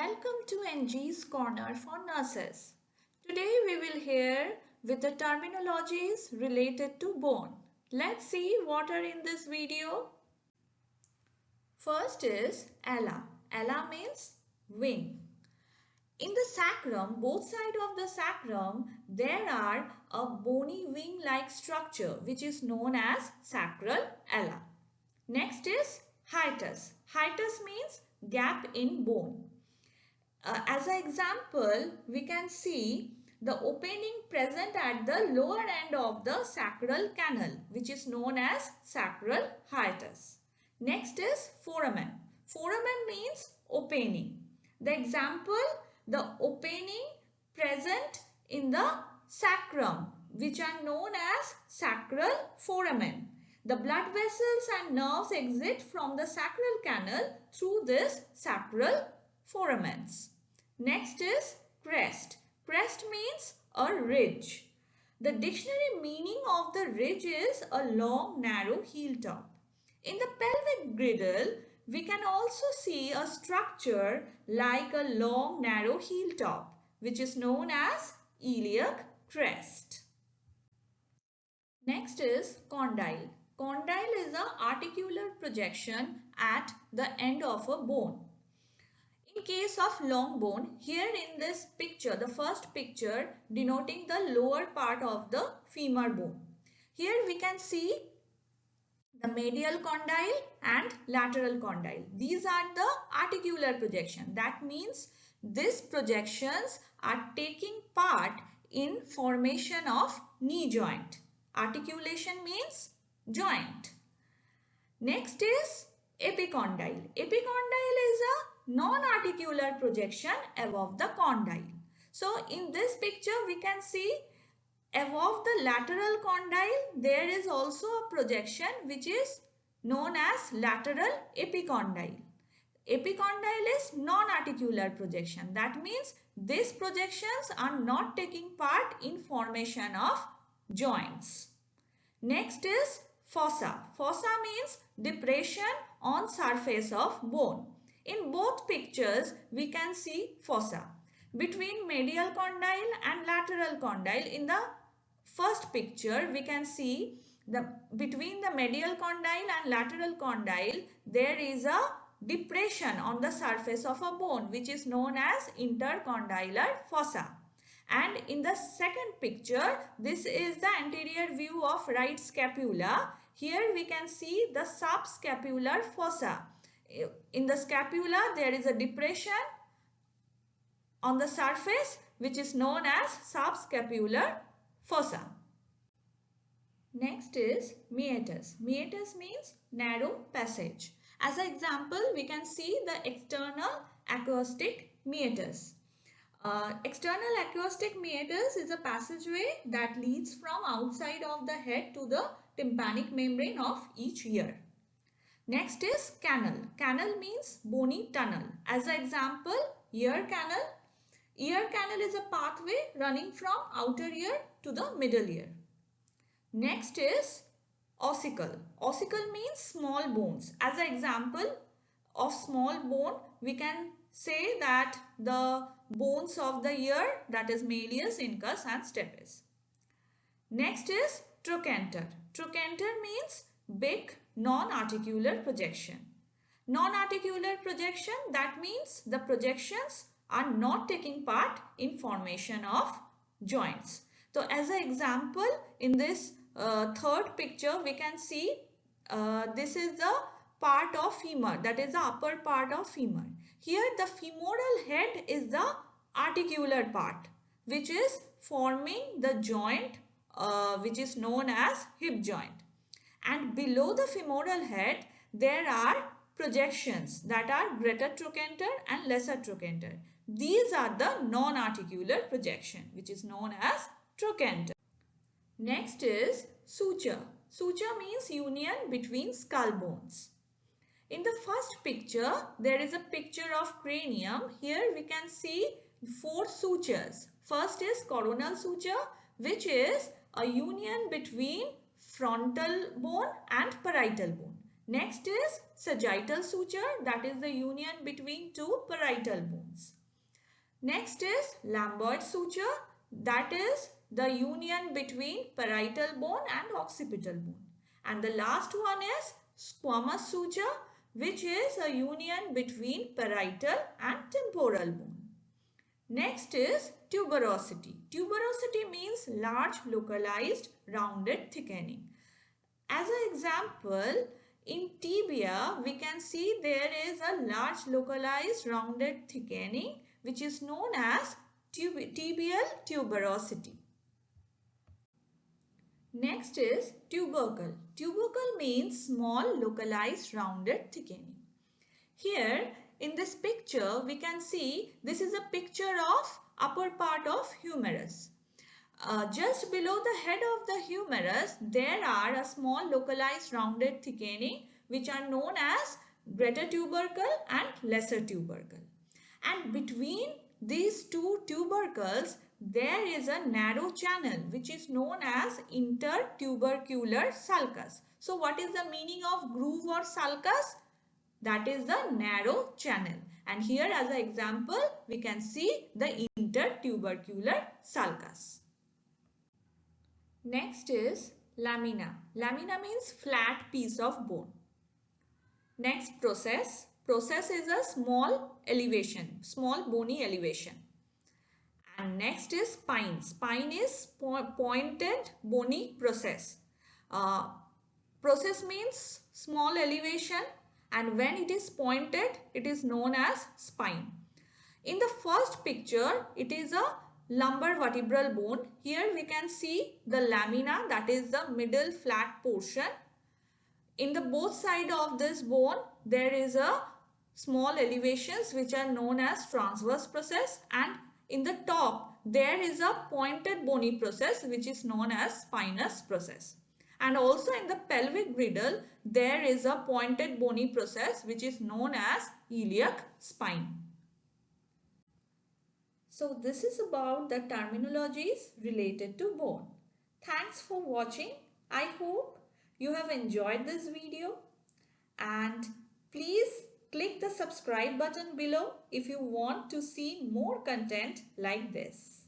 Welcome to NG's Corner for Nurses. Today we will hear with the terminologies related to bone. Let's see what are in this video. First is ala. Ala means wing. In the sacrum, both sides of the sacrum, there are a bony wing-like structure which is known as sacral ala. Next is hiatus. Hiatus means gap in bone. As an example, we can see the opening present at the lower end of the sacral canal, which is known as sacral hiatus. Next is foramen. Foramen means opening. The example, the opening present in the sacrum, which are known as sacral foramen. The blood vessels and nerves exit from the sacral canal through this sacral foramens. Next is crest. Crest means a ridge. The dictionary meaning of the ridge is a long, narrow heel top. In the pelvic girdle, we can also see a structure like a long, narrow heel top, which is known as iliac crest. Next is condyle. Condyle is an articular projection at the end of a bone. In case of long bone, here in this picture, the first picture denoting the lower part of the femur bone. Here we can see the medial condyle and lateral condyle. These are the articular projection. That means these projections are taking part in formation of knee joint. Articulation means joint. Next is epicondyle. Epicondyle is a non-articular projection above the condyle. So in this picture we can see above the lateral condyle there is also a projection which is known as lateral epicondyle. Epicondyle is non-articular projection. That means these projections are not taking part in formation of joints. Next is fossa. Fossa means depression on surface of bone. In both pictures, we can see fossa. Between medial condyle and lateral condyle, in the first picture, we can see between the medial condyle and lateral condyle, there is a depression on the surface of a bone, which is known as intercondylar fossa. And in the second picture, this is the anterior view of right scapula. Here we can see the subscapular fossa. In the scapula, there is a depression on the surface which is known as subscapular fossa. Next is meatus. Meatus means narrow passage. As an example, we can see the external acoustic meatus. External acoustic meatus is a passageway that leads from outside of the head to the tympanic membrane of each ear. Next is canal. Canal means bony tunnel. As an example, ear canal. Ear canal is a pathway running from outer ear to the middle ear. Next is ossicle. Ossicle means small bones. As an example of small bone, we can say that the bones of the ear, that is malleus, incus and stapes. Next is trochanter. Trochanter means big non-articular projection. Non-articular projection, that means the projections are not taking part in formation of joints. So as an example, in this third picture, we can see this is the part of femur, that is the upper part of femur. Here the femoral head is the articular part which is forming the joint which is known as hip joint. And below the femoral head there are projections that are greater trochanter and lesser trochanter. These are the non-articular projection which is known as trochanter. Next is suture. Suture means union between skull bones. In the first picture, there is a picture of cranium. Here we can see 4 sutures. First is coronal suture, which is a union between frontal bone and parietal bone. Next is sagittal suture, that is the union between two parietal bones. Next is Lambert suture, that is the union between parietal bone and occipital bone. And the last one is squamous suture, which is a union between parietal and temporal bone. Next is tuberosity. Tuberosity means large localized rounded thickening. As an example, in tibia, we can see there is a large localized rounded thickening which is known as tibial tuberosity. Next is tubercle. Tubercle means small localized rounded thickening. Here in this picture we can see this is a picture of upper part of humerus. Just below the head of the humerus there are a small localized rounded thickening which are known as greater tubercle and lesser tubercle. And between these two tubercles there is a narrow channel which is known as intertubercular sulcus. So what is the meaning of groove or sulcus? That is the narrow channel. And here as an example, we can see the intertubercular sulcus. Next is lamina. Lamina means flat piece of bone. Next process. Process is a small elevation, small bony elevation. And next is spine. Spine is pointed bony process. Process means small elevation, and when it is pointed it is known as spine. In the first picture it is a lumbar vertebral bone. Here we can see the lamina, that is the middle flat portion. In the both side of this bone there is a small elevations which are known as transverse process, and in the top there is a pointed bony process which is known as spinous process. And also in the pelvic girdle there is a pointed bony process which is known as iliac spine. So this is about the terminologies related to bone. Thanks for watching. I hope you have enjoyed this video, and please click the subscribe button below if you want to see more content like this.